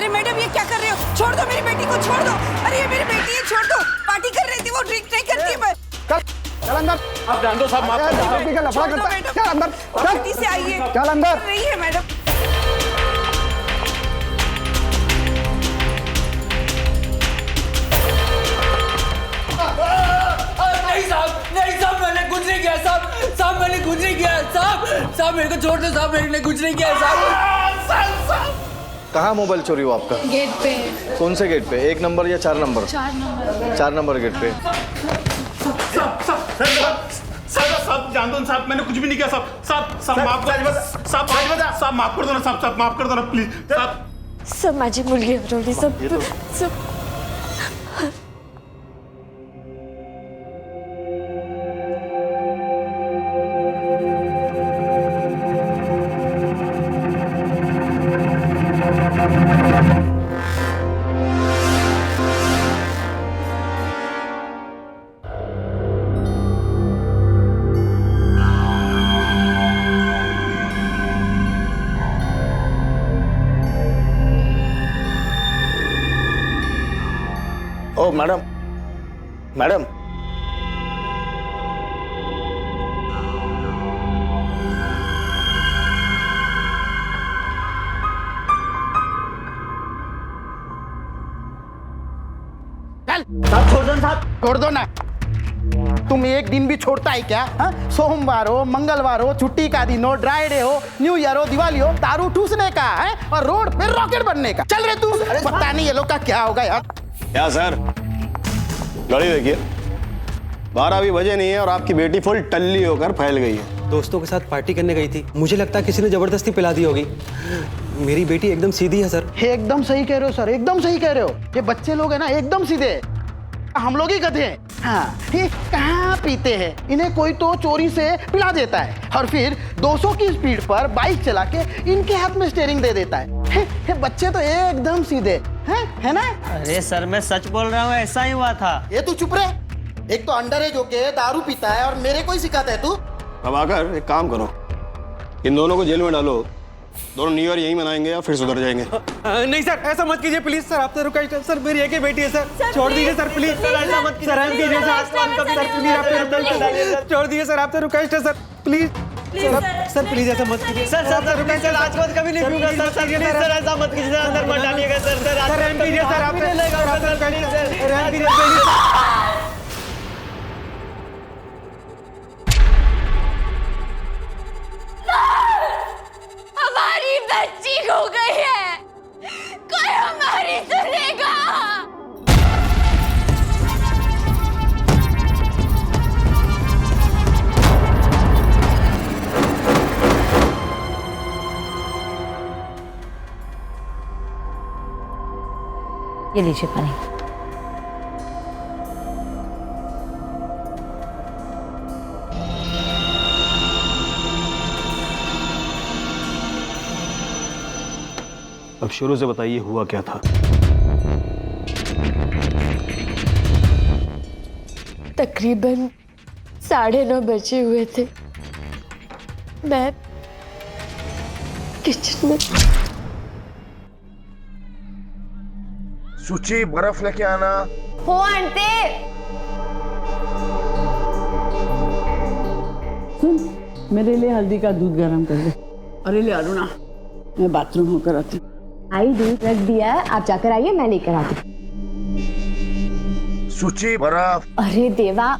अरे मैडम ये क्या कर रहे हो? छोड़ दो मेरी बेटी को, छोड़ दो। अरे ये मेरी बेटी है, छोड़ दो। पार्टी कर रही थी वो, ड्रिंक नहीं करती है। चल अंदर। आप जान दो साहब, माफ कर दो। लफड़ा करता है। चल अंदर, पार्टी से आई है। चल अंदर। नहीं है मैडम। नहीं साहब, मैंने कुछ नहीं किया साहब, मैंने कुछ नहीं किया साहब, मेरे को छोड़ दो साहब, मैंने कुछ नहीं किया साहब। कहाँ मोबाइल चोरी हुआ आपका? गेट पे। कौन से गेट पे? 1 नंबर या 4 नंबर? 4 नंबर। 4 नंबर गेट पे। साहब जान दो साहब, मैंने कुछ भी नहीं किया साहब माफ कर साहब, माफ कर दो ना साहब, माफ कर दो ना प्लीज साहब। सब माझी मुलगी हरवली, सब ओ मैडम, मैडम साहब छोड़ दो साहब, छोड़ दो ना। तुम एक दिन भी छोड़ता है क्या? हाँ? सोमवार हो, मंगलवार हो, छुट्टी का दिन हो, ड्राई डे हो, न्यू ईयर हो, दिवाली हो, दारू ठूसने का है और रोड पे रॉकेट बनने का। चल रहे तू, पता नहीं ये लोग का क्या होगा यार। क्या सर, घड़ी देखिए 12 भी बजे नहीं है और आपकी बेटी फुल टल्ली होकर फैल गई है। दोस्तों के साथ पार्टी करने गई थी, मुझे लगता है किसी ने जबरदस्ती पिला दी होगी। मेरी बेटी एकदम सीधी है सर। एकदम सही कह रहे हो सर, एकदम सही कह रहे हो। ये बच्चे लोग है ना एकदम सीधे हैं। हम लोग ही गधे हैं। हाँ, ये कहाँ पीते हैं? इन्हें कोई तो चोरी से पिला देता है और फिर 200 की स्पीड पर बाइक चला के इनके हाथ में स्टीयरिंग दे देता है। ये बच्चे तो एकदम सीधे हैं, है ना? अरे सर मैं सच बोल रहा हूँ, ऐसा ही हुआ था। ये तू चुप रहे। एक तो अंडर एज होके दारू पीता है और मेरे को ही सिखाता है तू। अब आकर एक काम करो, इन दोनों को जेल में डालो, दोनों न्यू ईयर यहीं मनाएंगे या फिर सुधर जाएंगे। नहीं सर, ऐसा मत कीजिए प्लीज सर, आप तो रुकाइए सर, मेरी एक ही बेटी है सर, छोड़ दीजिए सर प्लीज। सर ऐसा मत कीजिए सर, कीजिए सर प्लीज, आप तो रुकाइए, छोड़ दीजिए सर, आप तो रुकाइए सर प्लीज। सर प्लीज ऐसा मत कीजिए सर, रुकिए सर, आज मत कभी नहीं पीऊंगा सर, ऐसा मत कीजिए सर, अंदर मत डालिएगा सर, रहम कीजिए सर, आप रहम कीजिए। हमारी बच्ची खो गई है, कोई हमारी सुनेगा। ये लीजिए पानी। अब शुरू से बताइए हुआ क्या था? तकरीबन 9:30 बजे हुए थे। मैं किचन में। सुची, बर्फ लेके आना। हो आंटी। सुन, मेरे लिए हल्दी का दूध गरम कर दे। अरे ले आलू ना, मैं बाथरूम होकर आती। आई दूध रख दिया है, आप जाकर आइए, मैं लेकर आती। सुची, बर्फ। अरे देवा,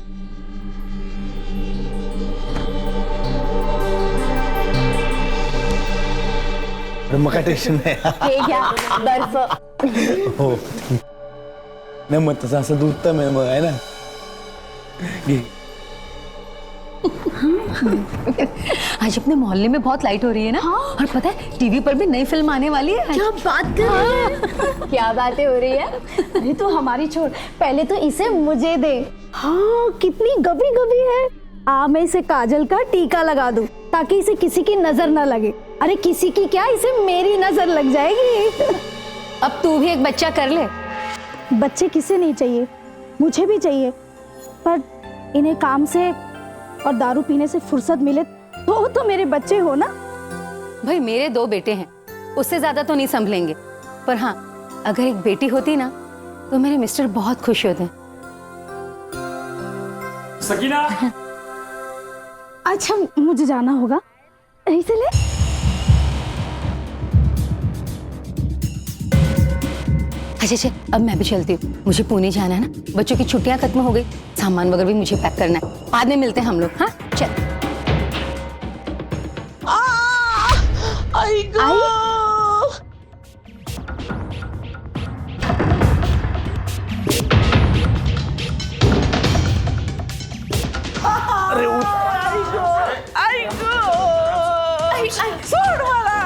मका टेन्शन नाही। हे घ्या बर्फ। हो नाही मग तसं असं दूध तर मग आहे ना। आज अपने मोहल्ले में बहुत लाइट हो रही है ना। हाँ। और पता है टीवी पर भी नई फिल्म आने वाली है। क्या बात कर रही है? क्या बातें हो रही है? अरे तू हमारी छोड़, पहले तो इसे मुझे दे। हाँ, कितनी गबी गबी है। मैं इसे काजल का टीका लगा दूं ताकि इसे किसी की नजर न लगे। अरे किसी की क्या, इसे मेरी नजर लग जाएगी। अब तू भी एक बच्चा कर ले। बच्चे किसे नहीं चाहिए, मुझे भी चाहिए, पर इन्हें काम से और दारू पीने से फुर्सत मिले तो मेरे बच्चे हो ना। भाई मेरे 2 बेटे हैं, उससे ज्यादा तो नहीं संभलेंगे, पर हाँ अगर एक बेटी होती ना तो मेरे मिस्टर बहुत खुश होते। सकीना अच्छा मुझे जाना होगा, यहीं से ले। अच्छा अब मैं भी चलती हूँ, मुझे पुणे जाना है ना, बच्चों की छुट्टियां खत्म हो गई, सामान वगैरह भी मुझे पैक करना है, बाद में मिलते हैं हम लोग। हाँ चल। आई छोड़ वाला,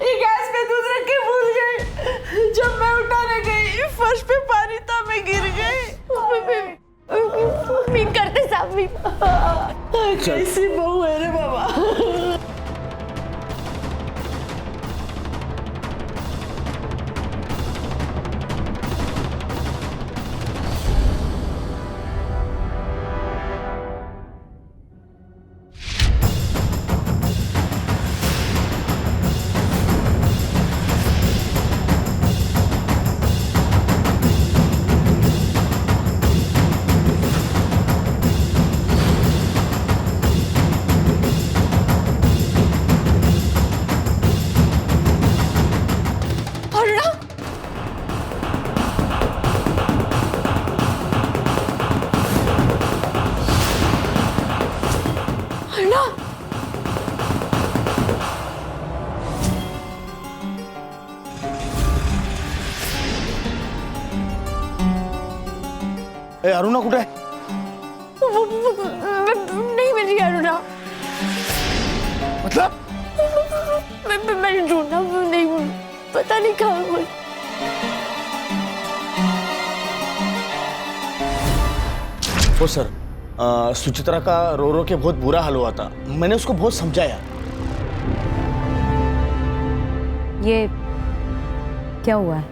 ये गैस पे दूध रख के भूल गई। जब मैं उठाने गई फर्श पे पानी था, मैं गिर गई। मीन करते साहब मीन। कैसी बहू है रे बाबा। अरुणा कुठे आहे? नहीं मिल रही अरुणा। मतलब मैंने ढूंढा, नहीं पता नहीं कहाँ हुई। ओ सर, सुचित्रा का रो रो के बहुत बुरा हाल हुआ था, मैंने उसको बहुत समझाया। ये क्या हुआ है?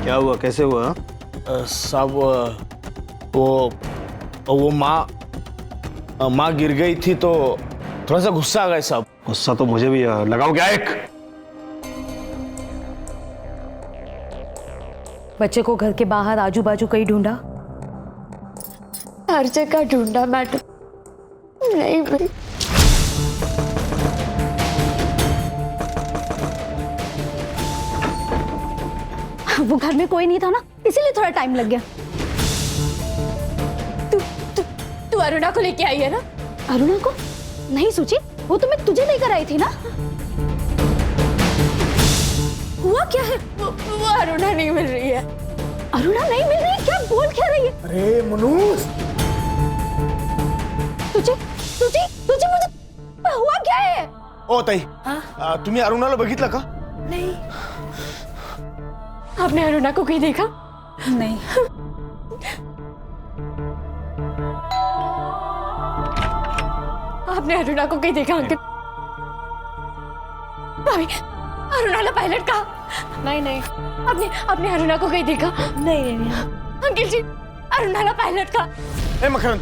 क्या हुआ, कैसे हुआ? साहब वो माँ गिर गई थी तो थोड़ा सा गुस्सा आ गया साहब। गुस्सा तो मुझे भी लगाओ क्या एक। बच्चे को घर के बाहर आजू बाजू कहीं ढूंढा? हर जगह ढूंढा मैडम, नहीं मिली। वो घर में कोई नहीं था ना, इसीलिए थोड़ा टाइम लग गया। तू अरुणा को लेके आई है ना? अरुणा को नहीं सोची, वो तो मैं तुझे लेकर आई थी ना। हुआ क्या है? वो अरुणा नहीं मिल रही है। अरुणा नहीं मिल रही है? क्या बोल क्या रही है? अरे मनोज, तुझे मुझे हुआ क्या है? ओ ताई, तुम्ही अरुणाला बघितलं का? नहीं। आपने अरुणा को कहीं देखा? नहीं। आपने अरुणा को कहीं देखा अंकित? भाभी, अरुणाला पायलट कहा? नहीं। आपने अरुणा को कहीं देखा? नहीं। अंकिल जी, अरुणाला पायलट कहा? ए मकरंद,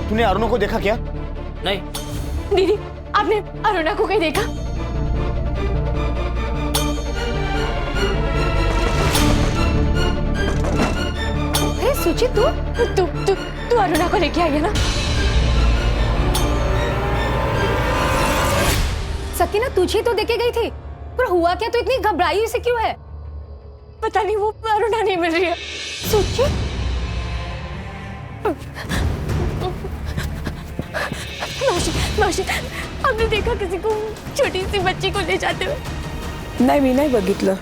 तूने अरुणा को देखा क्या? नहीं। दीदी, आपने अरुणा को कहीं देखा? सुची, तू अरुणा को लेके आई है ना? सकीना तुझे तो देके गई थी, पर हुआ क्या? तो इतनी घबराई से क्यों है? पता नहीं, वो अरुणा नहीं मिल रही है। सुची, माशी, आपने देखा किसी को छोटी सी बच्ची को ले जाते हुए? नाही, मी नाही बघितलं।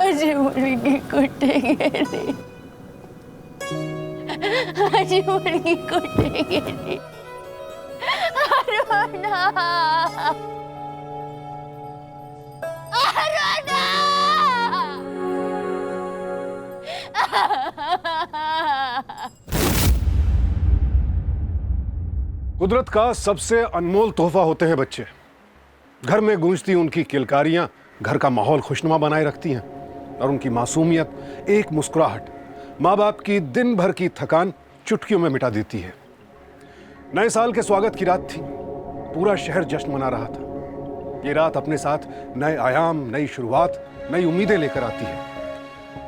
अजी मुलगी कुठे गेली? अजी मुलगी कुठे गेली? अरुणा! अरुणा! कुदरत का सबसे अनमोल तोहफा होते हैं बच्चे। घर में गूंजती उनकी किलकारियां घर का माहौल खुशनुमा बनाए रखती हैं और उनकी मासूमियत, एक मुस्कुराहट माँ बाप की दिन भर की थकान चुटकियों में मिटा देती है। नए साल के स्वागत की रात थी। पूरा शहर जश्न मना रहा था। ये रात अपने साथ नए आयाम, नई शुरुआत, नई उम्मीदें लेकर आती है।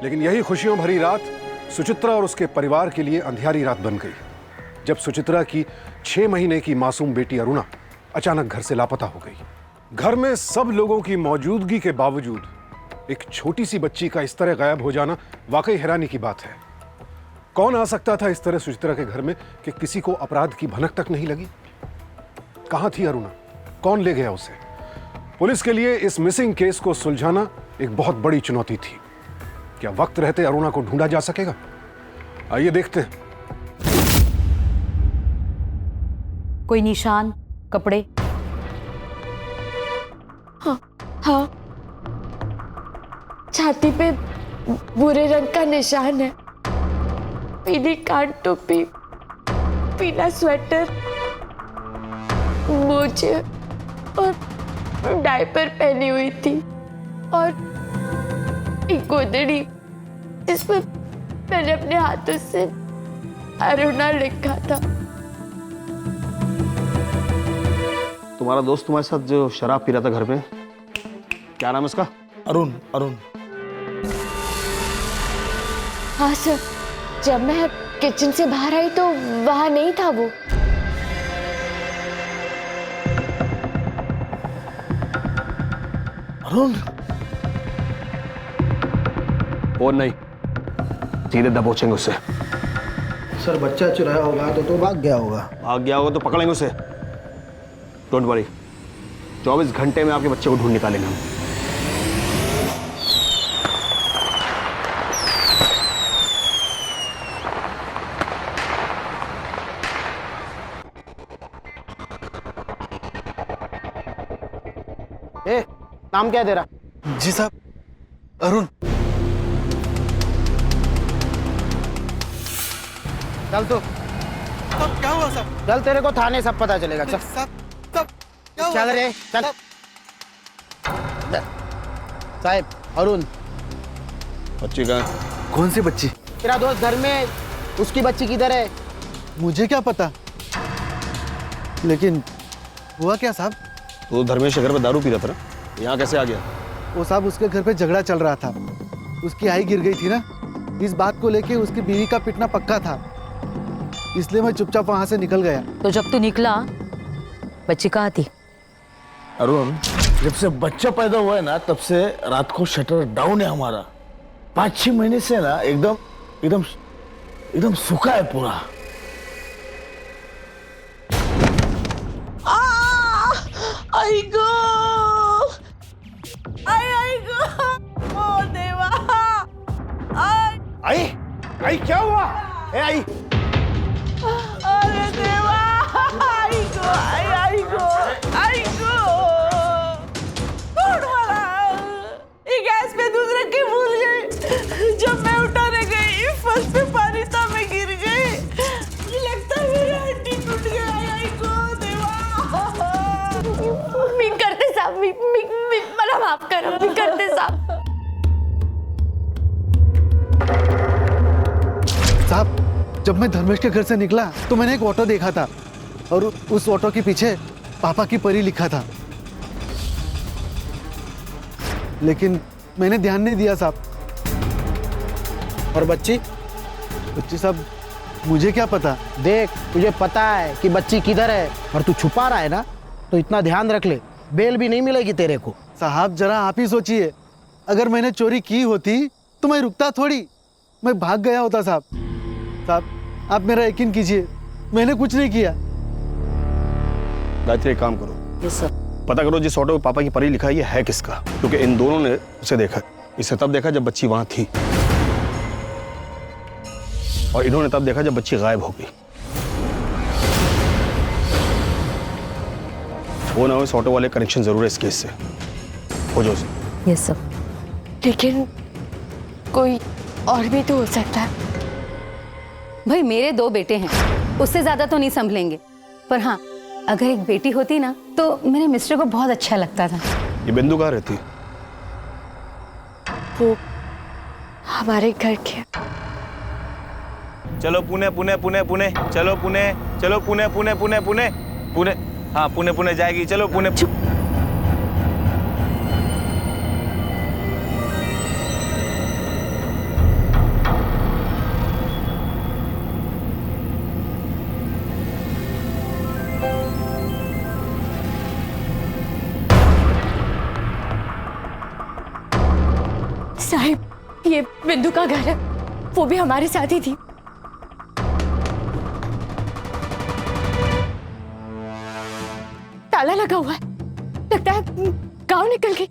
लेकिन यही खुशियों भरी रात सुचित्रा और उसके परिवार के लिए अंधियारी रात बन गई, जब सुचित्रा की 6 महीने की मासूम बेटी अरुणा अचानक घर से लापता हो गई। घर में सब लोगों की मौजूदगी के बावजूद एक छोटी सी बच्ची का इस तरह गायब हो जाना वाकई हैरानी की बात है। कौन आ सकता था इस तरह सुचित्रा के घर में कि किसी को अपराध की भनक तक नहीं लगी? कहां थी अरुणा? कौन ले गया उसे? पुलिस के लिए इस मिसिंग केस को सुलझाना एक बहुत बड़ी चुनौती थी। क्या वक्त रहते अरुणा को ढूंढा जा सकेगा? आइए देखते हैं। कोई निशान, कपड़े? हाँ, छाती पे भूरे रंग का निशान है, पीली कान टोपी, पीला स्वेटर, मोजे और डायपर पहनी हुई थी और एक गोदड़ी जिसमें मैंने अपने हाथों से अरुणा लिखा था। तुम्हारा दोस्त तुम्हारे साथ जो शराब पी रहा था घर में, क्या नाम है उसका? अरुण। अरुण। हाँ सर, जब मैं किचन से बाहर आई तो वहां नहीं था वो। अरुण? और नहीं, सीधे दबोचेंगे उसे। सर बच्चा चुराया होगा तो भाग गया होगा। भाग गया होगा तो पकड़ेंगे उसे। डोंट वरी, 24 घंटे में आपके बच्चे को ढूंढ निकालेंगे हम। ए, नाम क्या है तेरा? जी साहब, अरुण। चल तो। साहब क्या हुआ साहब? चल, तेरे को थाने सब पता चलेगा। चल चल रे, चल। साहब, अरुण। बच्ची कहाँ? कौन सी बच्ची? तेरा दोस्त घर में, उसकी बच्ची किधर है? मुझे क्या पता, लेकिन हुआ क्या साहब? तो धर्मेश के घर में दारू पी रहा था ना, यहाँ कैसे आ गया? वो साहब उसके घर पे झगड़ा चल रहा था, उसकी आई गिर गई थी ना, इस बात को लेके उसकी बीवी का पिटना पक्का था, इसलिए मैं चुपचाप वहां से निकल गया। तो जब तू निकला, बच्ची कहाँ थी? अरुण, जब से बच्चा पैदा हुआ है ना, तब से रात को शटर डाउन है हमारा। 5-6 महीने से ना एकदम एकदम एकदम सूखा है पूरा। आई गो, आई गो, ओ देवा, आई क्या हुआ? ए आई, अरे देवा, आई गो, कौन वाला? ये गैस पे दूध रख के भूल गई। जब मैं उठाने गई, फर्श पे पानी था, मैं गिर गई। लगता है मेरा हड्डी टूट गया। आई गो देवा। मी करते साहब, मी मला माफ करो, मी करते साहब। साहब, जब मैं धर्मेश के घर से निकला तो मैंने एक ऑटो देखा था और उस ऑटो के पीछे पापा की परी लिखा था, लेकिन मैंने ध्यान नहीं दिया साहब। और बच्ची? बच्ची साहब, मुझे क्या पता। देख, तुझे पता है कि बच्ची किधर है और तू छुपा रहा है ना, तो इतना ध्यान रख ले, बेल भी नहीं मिलेगी तेरे को। साहब जरा आप ही सोचिए, अगर मैंने चोरी की होती तो मैं रुकता थोड़ी, मैं भाग गया होता साहब। साहब आप मेरा यकीन कीजिए, मैंने कुछ नहीं किया। गायत्री, एक काम करो, यस सर। पता करो जिस ऑटो में पापा की परी लिखा है ये है किसका, क्योंकि इन दोनों ने उसे देखा। इसे तब देखा जब बच्ची वहां थी, और इन्होंने तब देखा जब बच्ची गायब हो गई। वो ना हो, इस ऑटो वाले कनेक्शन जरूर है इस केस से। हो जाओ उसे। Yes sir. लेकिन कोई और भी तो हो सकता है। भाई मेरे 2 बेटे हैं, उससे ज्यादा तो नहीं संभलेंगे। पर हाँ, अगर एक बेटी होती ना तो मेरे मिस्टर को बहुत अच्छा लगता था। ये बिंदु कहाँ रहती? वो हमारे घर के। चलो पुणे पुणे पुणे पुणे, चलो पुणे, चलो पुणे पुणे पुणे पुणे पुणे, हाँ पुणे पुणे जाएगी, चलो पुणे। साहिब, ये बिंदु का घर है, वो भी हमारे साथ ही थी। ताला लगा हुआ है, लगता है गांव निकल गई।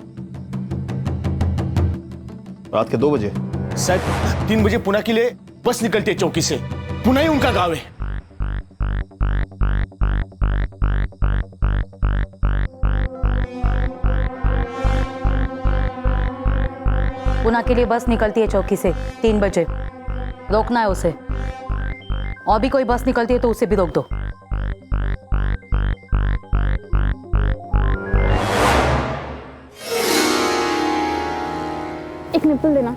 रात के 2 बजे? सर 3 बजे पुणे के लिए बस निकलती है चौकी से। पुणे ही उनका गांव है। पुणे के लिए बस निकलती है चौकी से 3 बजे। रोकना है उसे, और भी कोई बस निकलती है तो उसे भी रोक दो। एक निप्पल देना।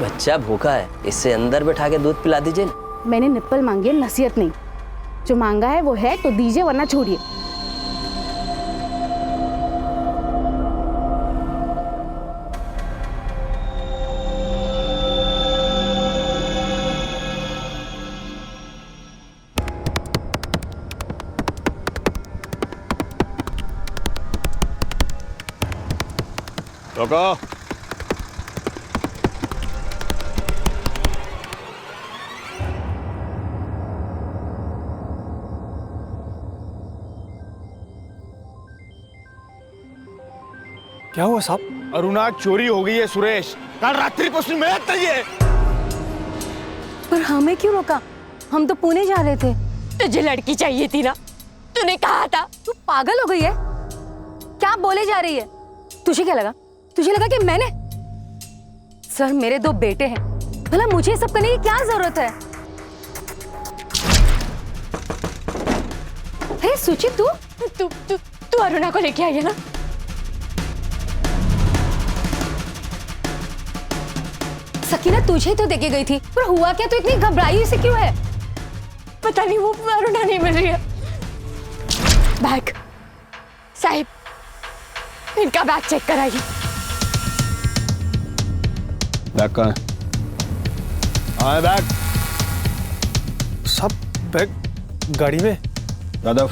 बच्चा भूखा है, इससे अंदर बैठा के दूध पिला दीजिए। मैंने निप्पल मांगी है, नसीहत नहीं। जो मांगा है वो है तो दीजिए, वरना छोड़िए। रोको। क्या हुआ साहब? अरुणा, चोरी हो गई है सुरेश। कल रात्रि को उसने मेहनत की है। पर हमें क्यों रोका? हम तो पुणे जा रहे थे। तुझे लड़की चाहिए थी ना, तूने कहा था। तू पागल हो गई है क्या? बोले जा रही है? तुझे क्या लगा? तुझे लगा कि मैंने? सर, मेरे 2 बेटे हैं, भला मुझे ये सब करने की क्या जरूरत है? हे सुचि, तू अरुणा को लेके आई है ना? सकीना तुझे तो देके गई थी, पर हुआ क्या? तो इतनी घबराई से क्यों है? पता नहीं, वो अरुणा नहीं मिल रही है। बैग साहिब, इनका बैग चेक कराइए। बैग कहाँ है? हाँ बैग। सब बैग गाड़ी में। यादव,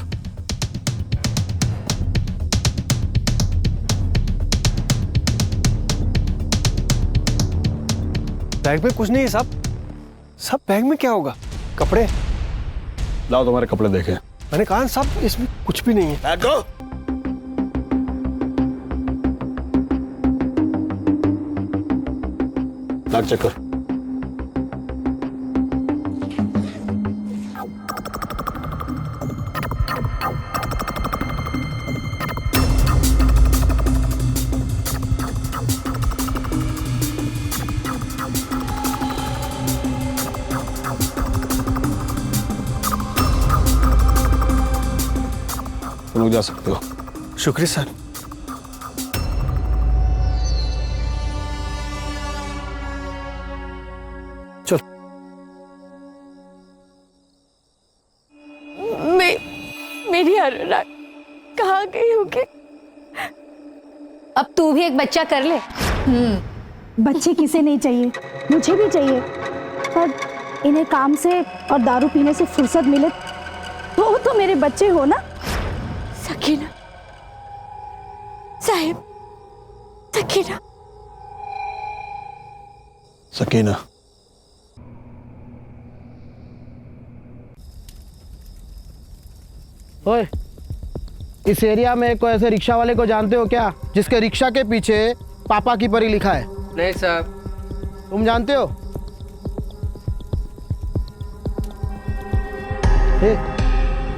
बैग में कुछ नहीं है साहब। सब बैग में क्या होगा? कपड़े लाओ, तुम्हारे कपड़े देखे। मैंने कहा साहब इसमें कुछ भी नहीं है। बैग दो। बैग चेक कर। तुम लोग जा सकते हो। शुक्रिया सर। चल। मेरी अरुणा कहाँ गई होगी? अब तू भी एक बच्चा कर ले। बच्चे किसे नहीं चाहिए, मुझे भी चाहिए। पर इन्हें काम से और दारू पीने से फुर्सत मिले वो तो मेरे बच्चे हो ना। सकीना साहिब, सकीना। सकीना, ओए, इस एरिया में कोई ऐसे रिक्शा वाले को जानते हो क्या, जिसके रिक्शा के पीछे पापा की परी लिखा है? नहीं साहब। तुम जानते हो?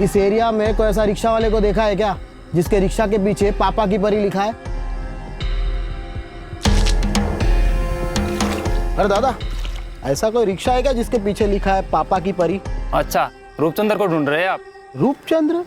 इस एरिया में कोई ऐसा रिक्शा वाले को देखा है क्या, जिसके रिक्शा के पीछे पापा की परी लिखा है? अरे दादा, ऐसा कोई रिक्शा है क्या जिसके पीछे लिखा है पापा की परी? अच्छा, रूपचंद्र को ढूंढ रहे हैं आप? Rupchandra?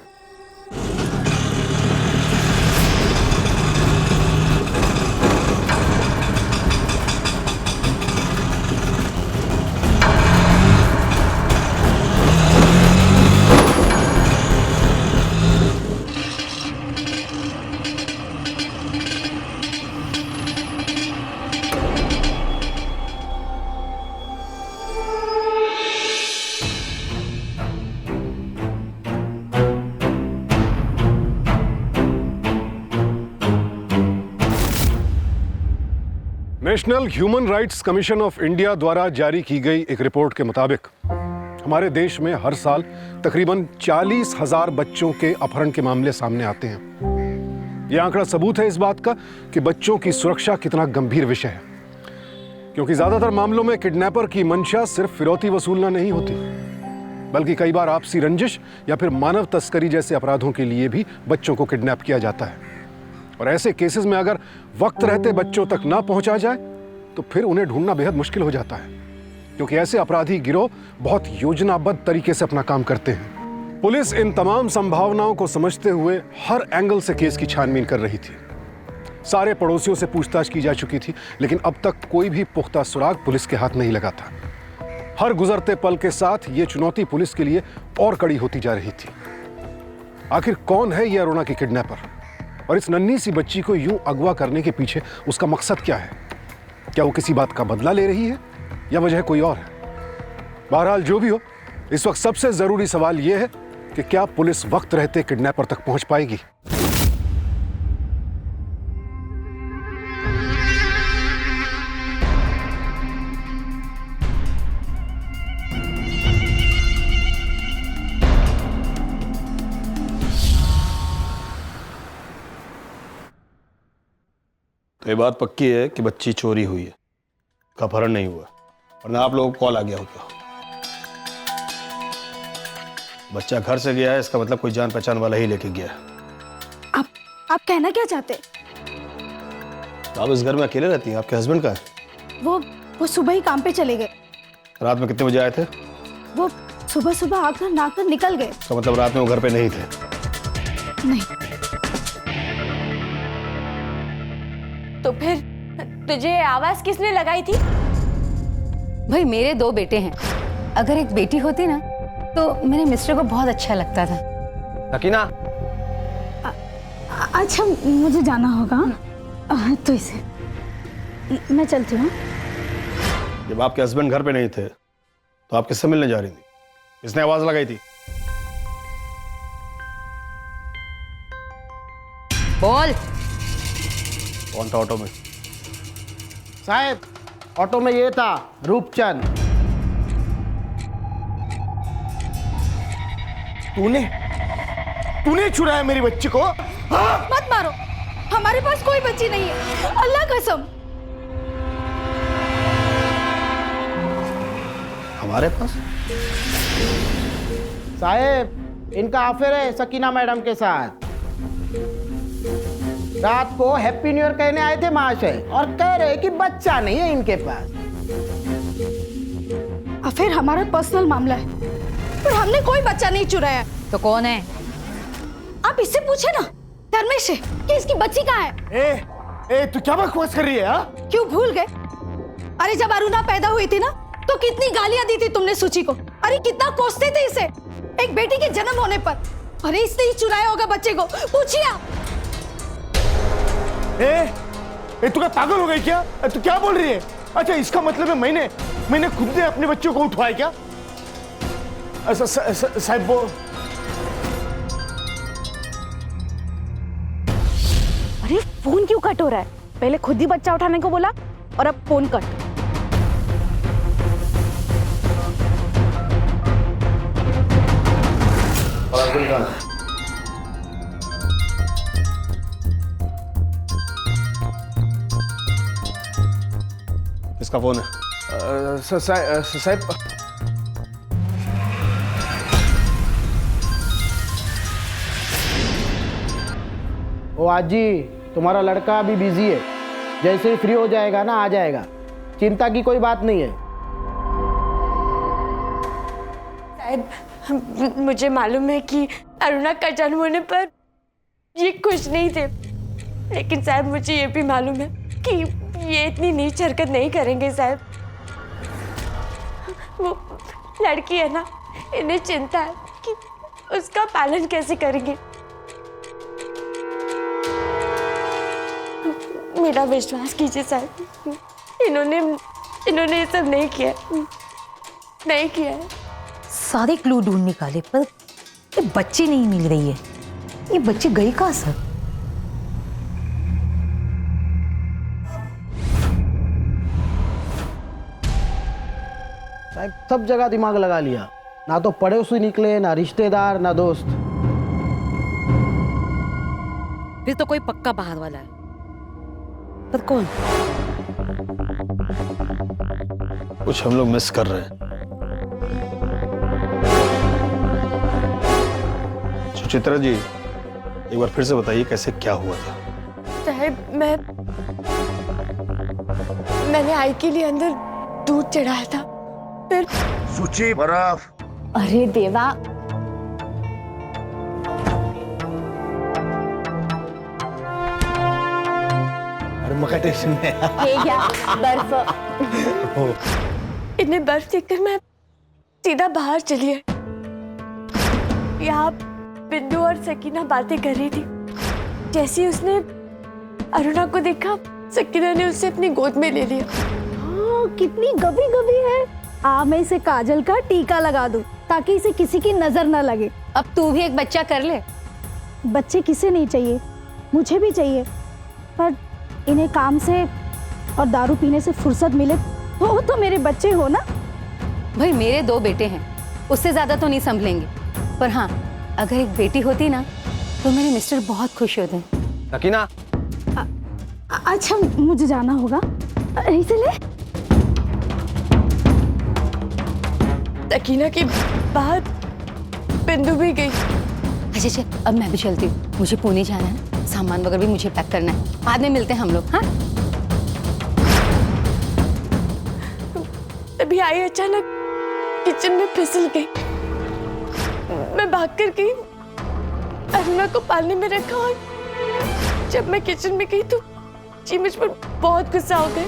National human rights commission of India द्वारा जारी की गई एक रिपोर्ट के मुताबिक हमारे देश में हर साल तकरीबन 40,000 बच्चों के अपहरण के मामले सामने आते हैं। यह आंकड़ा सबूत है इस बात का कि बच्चों की सुरक्षा कितना गंभीर विषय है, क्योंकि ज्यादातर मामलों में किडनैपर की मंशा सिर्फ फिरौती वसूलना नहीं होती, बल्कि कई बार आपसी रंजिश या फिर मानव तस्करी जैसे अपराधों के लिए भी बच्चों को किडनैप किया जाता है। और ऐसे केसेस में अगर वक्त रहते बच्चों तक ना पहुंचा जाए तो फिर उन्हें ढूंढना बेहद मुश्किल हो जाता है, क्योंकि ऐसे अपराधी गिरोह बहुत योजनाबद्ध तरीके से अपना काम करते हैं। पुलिस इन तमाम संभावनाओं को समझते हुए हर एंगल से केस की छानबीन कर रही थी। सारे पड़ोसियों से पूछताछ की जा चुकी थी, लेकिन अब तक कोई भी पुख्ता सुराग पुलिस के हाथ नहीं लगा था। हर गुजरते पल के साथ ये चुनौती पुलिस के लिए और कड़ी होती जा रही थी। आखिर कौन है ये अरुणा की किडनैपर, और इस नन्ही सी बच्ची को यूं अगवा करने के पीछे उसका मकसद क्या है? क्या वो किसी बात का बदला ले रही है या वजह कोई और है? बहरहाल जो भी हो, इस वक्त सबसे जरूरी सवाल यह है कि क्या पुलिस वक्त रहते किडनैपर तक पहुंच पाएगी? तो ये बात पक्की है कि बच्ची चोरी हुई है, अपहरण नहीं हुआ, वरना आप लोगों को कॉल आ गया होगा। बच्चा घर से गया है, इसका मतलब कोई जान पहचान वाला ही लेके गया है। आप कहना क्या चाहते? तो आप इस घर में अकेले रहती हैं? आपके हस्बैंड का है? वो सुबह ही काम पे चले गए। रात में कितने बजे आए थे? वो सुबह आकर नहाकर निकल गए। तो मतलब रात में वो घर पे नहीं थे? नहीं। तो फिर तुझे आवाज किसने लगाई थी? भाई मेरे 2 बेटे हैं, अगर एक बेटी होती ना तो मेरे मिस्टर को बहुत अच्छा लगता था। सकीना, अच्छा मुझे जाना होगा, तो इसे मैं चलती हूँ। जब आपके हस्बैंड घर पे नहीं थे तो आप किससे मिलने जा रही थी? किसने आवाज लगाई थी? बोल। कौन था ऑटो में? साहब, ऑटो में ये था रूपचंद। तूने छुड़ाया मेरी बच्ची को? मत मारो, हमारे पास कोई बच्ची नहीं है, अल्लाह कसम। हमारे पास? साहब, इनका अफेयर है सकीना मैडम के साथ। रात को हैप्पी न्यू ईयर कहने आए थे महाशय, और कह रहे कि बच्चा नहीं है इनके पास। अफेयर हमारा पर्सनल मामला है, पर हमने कोई बच्चा नहीं चुराया। तो कौन है? आप इससे पूछे ना, धर्मेश से, कि इसकी बच्ची कहाँ है। तू क्या बकवास कर रही है? हा? क्यों भूल गए? अरे जब अरुणा पैदा हुई थी ना, तो कितनी गालियां दी थी तुमने सुची को। अरे कितना कोसते थे इसे एक बेटी के जन्म होने पर। अरे इसने ही चुराया होगा बच्चे को, पूछिए आप। तू क्या पागल हो गई क्या? तू क्या बोल रही है? अच्छा, इसका मतलब है मैंने खुद ने अपने बच्चों को उठवाया क्या? साहब वो अरे फोन क्यों कट हो रहा है? पहले खुद ही बच्चा उठाने को बोला और अब फोन कट। किसका फोन है? साहब, ओ आजी, तुम्हारा लड़का अभी बिजी है, जैसे ही फ्री हो जाएगा ना आ जाएगा, चिंता की कोई बात नहीं है। साहब मुझे मालूम है कि अरुणा का जन्म होने पर ये खुश नहीं थे, लेकिन साहब मुझे ये भी मालूम है कि ये इतनी नीच हरकत नहीं करेंगे साहब। वो लड़की है ना, इन्हें चिंता है कि उसका पालन कैसे करेंगे। मेरा विश्वास कीजिए साहब, इन्होंने ये सब नहीं किया, नहीं किया है। सारे क्लू ढूंढ निकाले पर ये बच्ची नहीं मिल रही है। ये बच्ची गई कहाँ सर? साहब सब जगह दिमाग लगा लिया, ना तो पड़ोसी निकले, ना रिश्तेदार, ना दोस्त। फिर तो कोई पक्का बाहर वाला है, पर कौन? कुछ हम लोग मिस कर रहे हैं। सुचित्रा जी, एक बार फिर से बताइए कैसे क्या हुआ था। साहब मैंने आई के लिए अंदर दूध चढ़ाया था, फिर सुची बर्फ। अरे देवा, अरे मका टेंशन में ये क्या बर्फ? इन्हें बर्फ देखकर मैं सीधा बाहर चली आई। यहाँ बिंदु और सकीना बातें कर रही थी। जैसे ही उसने अरुणा को देखा, सकीना ने उसे अपनी गोद में ले लिया। हाँ, कितनी गबी गबी है। मैं इसे काजल का टीका लगा दूं ताकि इसे किसी की नजर न लगे। अब तू भी एक बच्चा कर ले। बच्चे किसे नहीं चाहिए, मुझे भी चाहिए, पर इन्हें काम से और दारू पीने से फुर्सत मिले वो तो मेरे बच्चे हो ना। भाई मेरे 2 बेटे हैं, उससे ज्यादा तो नहीं संभलेंगे, पर हाँ अगर एक बेटी होती ना तो मेरे मिस्टर बहुत खुश होते। सकीना, अच्छा मुझे जाना होगा, ऐसे ले। सकीना के बाद बिंदु भी गई। अच्छा अब मैं भी चलती हूँ, मुझे पुणे जाना है, सामान वगैरह भी मुझे पैक करना है। बाद में मिलते हैं हम लोग। हाँ तभी आई, अचानक किचन में फिसल गई। मैं भाग कर गई, अरुणा को पालने में रखा, और जब मैं किचन में गई तो जी मुझ पर बहुत गुस्सा हो गए।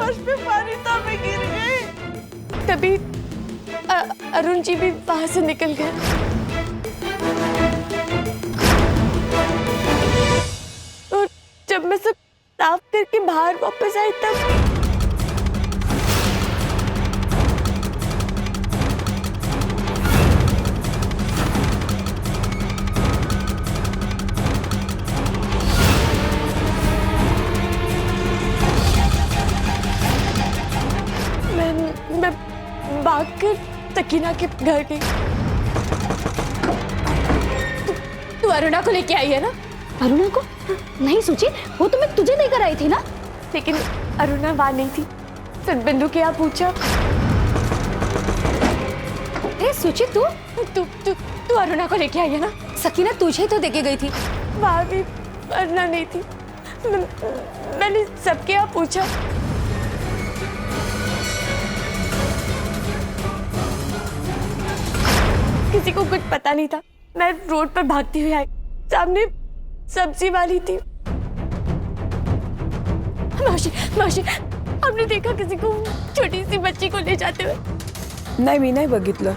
फर्श पे पानी था, मैं गिर गई। तभी अरुण जी भी वहां से निकल गए। और जब मैं सब साफ करके बाहर वापस आई तब मैं भागकर सकीना के घर गई। तू अरुणा को लेके आई है ना? अरुणा को नहीं सोची, वो तो मैं तुझे लेकर आई थी ना। लेकिन अरुणा वहां नहीं थी। फिर बिंदु के यहाँ पूछा, सोची तू अरुणा को लेके आई है ना? सकीना तुझे तो देके गई थी। वहां भी अरुणा नहीं थी। मैंने सबके यहाँ पूछा। किसी को कुछ पता नहीं था। मैं रोड पर भागती हुई आई, सामने सब्जी वाली थी। माशी, आपने देखा किसी को छोटी सी बच्ची को ले जाते हुए? नाही, मी नाही बघितलं।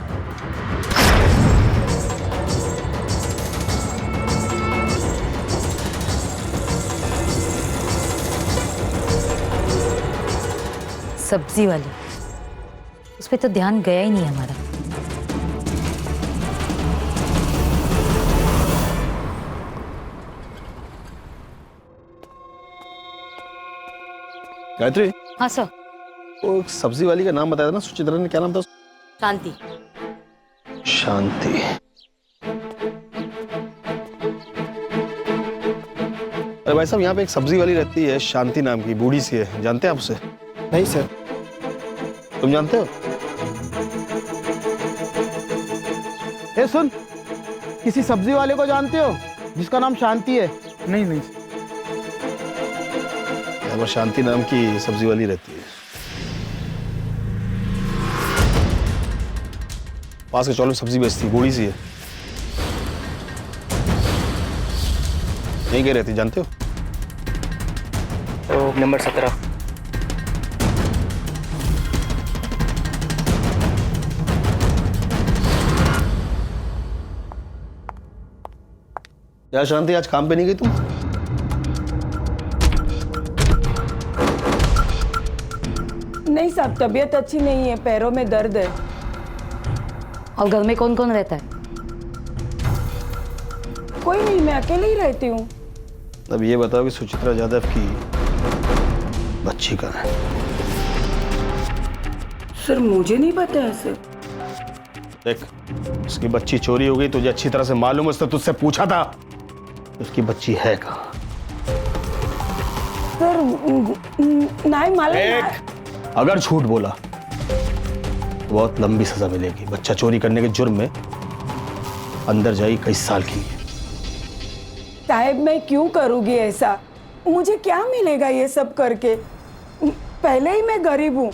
सब्जी वाली, उस पे तो ध्यान गया ही नहीं हमारा। गायत्री। हाँ सर। वो सब्जी वाली का नाम बताया था ना सुचित्रा ने, क्या नाम था? शांति। शांति। अरे भाई साहब, यहाँ पे एक सब्जी वाली रहती है शांति नाम की, बूढ़ी सी है, जानते हैं आप उसे? नहीं सर। तुम जानते हो? ए सुन, किसी सब्जी वाले को जानते हो जिसका नाम शांति है? नहीं नहीं। यहाँ पर शांति नाम की सब्जी वाली रहती है। पास के चौल में सब्जी बेचती, बूढ़ी सी है। नहीं कह रहती, जानते हो? तो नंबर 17। यार शांति, आज काम पे नहीं गई तुम? नहीं साहब, तबीयत अच्छी नहीं है, पैरों में दर्द है। और घर में कौन कौन रहता है? कोई नहीं, मैं अकेले ही रहती हूँ। अब ये बताओ कि सुचित्रा यादव की बच्ची कहाँ है? सर मुझे नहीं पता है सर। देख, उसकी बच्ची चोरी हो गई, तुझे अच्छी तरह से मालूम है, उसने तुझसे पूछा था उसकी बच्ची है कहाँ? सर नहीं मालूम। अगर झूठ बोला तो बहुत लंबी सजा मिलेगी। बच्चा चोरी करने के जुर्म में अंदर जाएगी कई साल के लिए। साहब मैं क्यों करूँगी ऐसा? मुझे क्या मिलेगा ये सब करके? पहले ही मैं गरीब हूँ,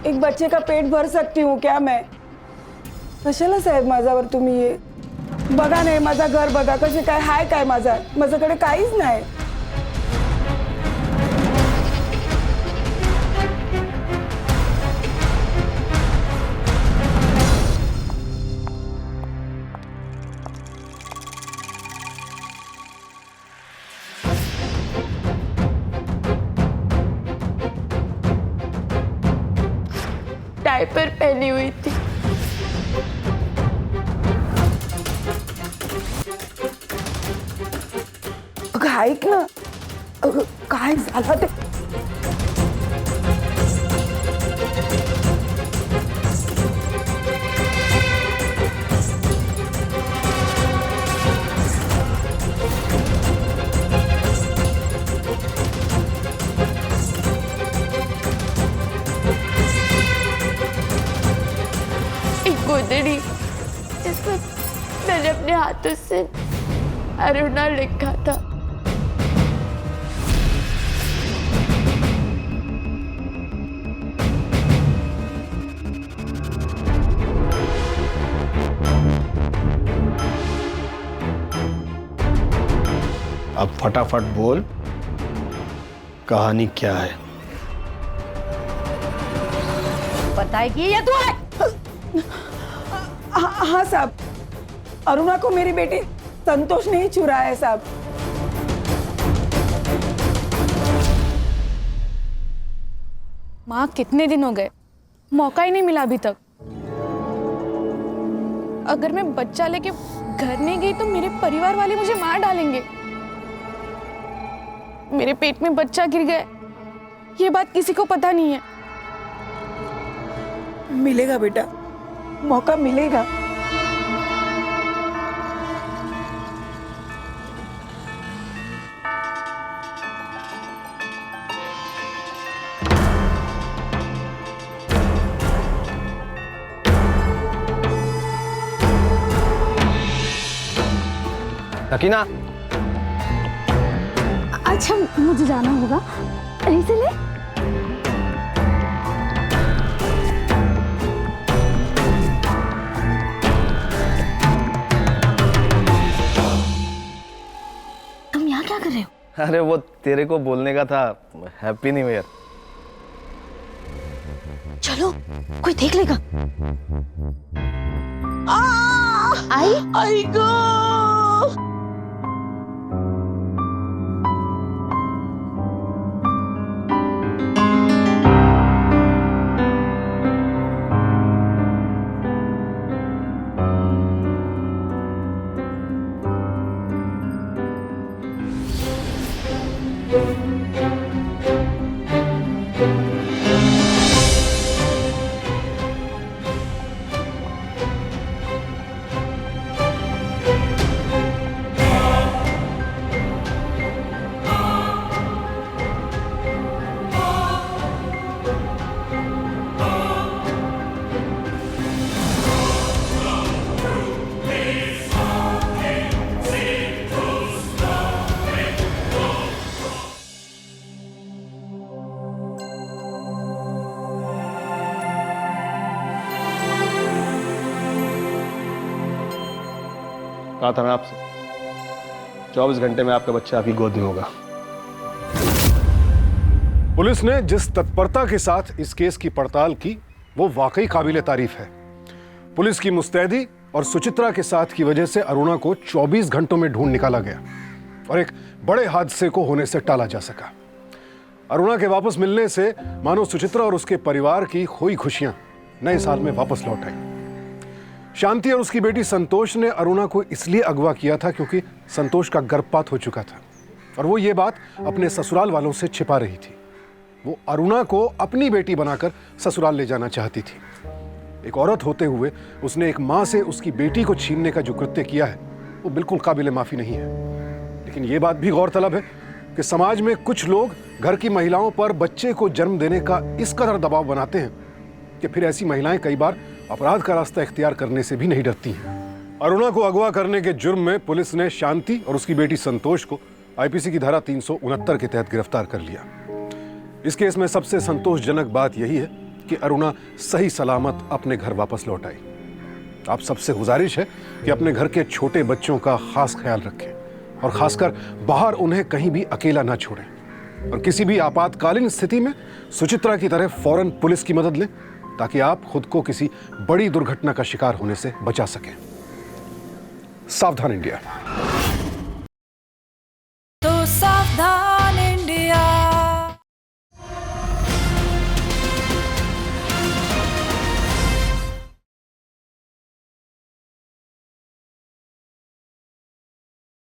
एक बच्चे का पेट भर सकती हूँ क्या मैं? कशाला साहेब माझ्यावर तुम्ही ये बघा नाही, माझा घर बघा कसे काय हाय, काय माझ्याकडे काहीच नाही। डायपर पहनी हुई थी। ऐक ना, काय झालं ते? एक गोदड़ी जिसमें मैंने अपने हाथों से अरुणा लिखा था। अब फटाफट बोल, कहानी क्या है? बताएगी या तू? हाँ साहब, अरुणा को मेरी बेटी संतोष नहीं छुरा है साहब। माँ कितने दिन हो गए, मौका ही नहीं मिला अभी तक। अगर मैं बच्चा लेके घर नहीं गई तो मेरे परिवार वाले मुझे मार डालेंगे। मेरे पेट में बच्चा गिर गया, ये बात किसी को पता नहीं है। मिलेगा बेटा, मौका मिलेगा। सकीना, अच्छा मुझे जाना होगा, ऐसे ले। तुम यहाँ क्या कर रहे हो? अरे वो तेरे को बोलने का था, हैप्पी न्यू ईयर। चलो, कोई देख लेगा। आई गो। कहा था ना आपसे, 24 घंटे में आपका बच्चा आपकी गोद में होगा। पुलिस ने जिस तत्परता के साथ इस केस की पड़ताल की वो वाकई काबिले तारीफ है। पुलिस की मुस्तैदी और सुचित्रा के साथ की वजह से अरुणा को 24 घंटों में ढूंढ निकाला गया और एक बड़े हादसे को होने से टाला जा सका। अरुणा के वापस मिलने से मानो सुचित्रा और उसके परिवार की खोई खुशियां नए साल में वापस लौट आई। शांति और उसकी बेटी संतोष ने अरुणा को इसलिए अगवा किया था क्योंकि संतोष का गर्भपात हो चुका था और वो ये बात अपने ससुराल वालों से छिपा रही थी। वो अरुणा को अपनी बेटी बनाकर ससुराल ले जाना चाहती थी। एक औरत होते हुए उसने एक माँ से उसकी बेटी को छीनने का जो कृत्य किया है वो बिल्कुल काबिले माफी नहीं है। लेकिन ये बात भी गौरतलब है कि समाज में कुछ लोग घर की महिलाओं पर बच्चे को जन्म देने का इस कदर दबाव बनाते हैं कि फिर ऐसी महिलाएं कई बार अपराध का रास्ता इख्तियार करने से भी नहीं डरती हैं। अरुणा को अगवा करने के जुर्म में पुलिस ने शांति और उसकी बेटी संतोष को आईपीसी की धारा 369 के तहत गिरफ्तार कर लिया। इस केस में सबसे संतोषजनक बात यही है कि अरुणा सही सलामत अपने घर वापस लौट आई। आप सबसे गुजारिश है कि अपने घर के छोटे बच्चों का खास ख्याल रखें और खासकर बाहर उन्हें कहीं भी अकेला ना छोड़ें और किसी भी आपातकालीन स्थिति में सुचित्रा की तरह फौरन पुलिस की मदद लें ताकि आप खुद को किसी बड़ी दुर्घटना का शिकार होने से बचा सकें। सावधान इंडिया। तो सावधान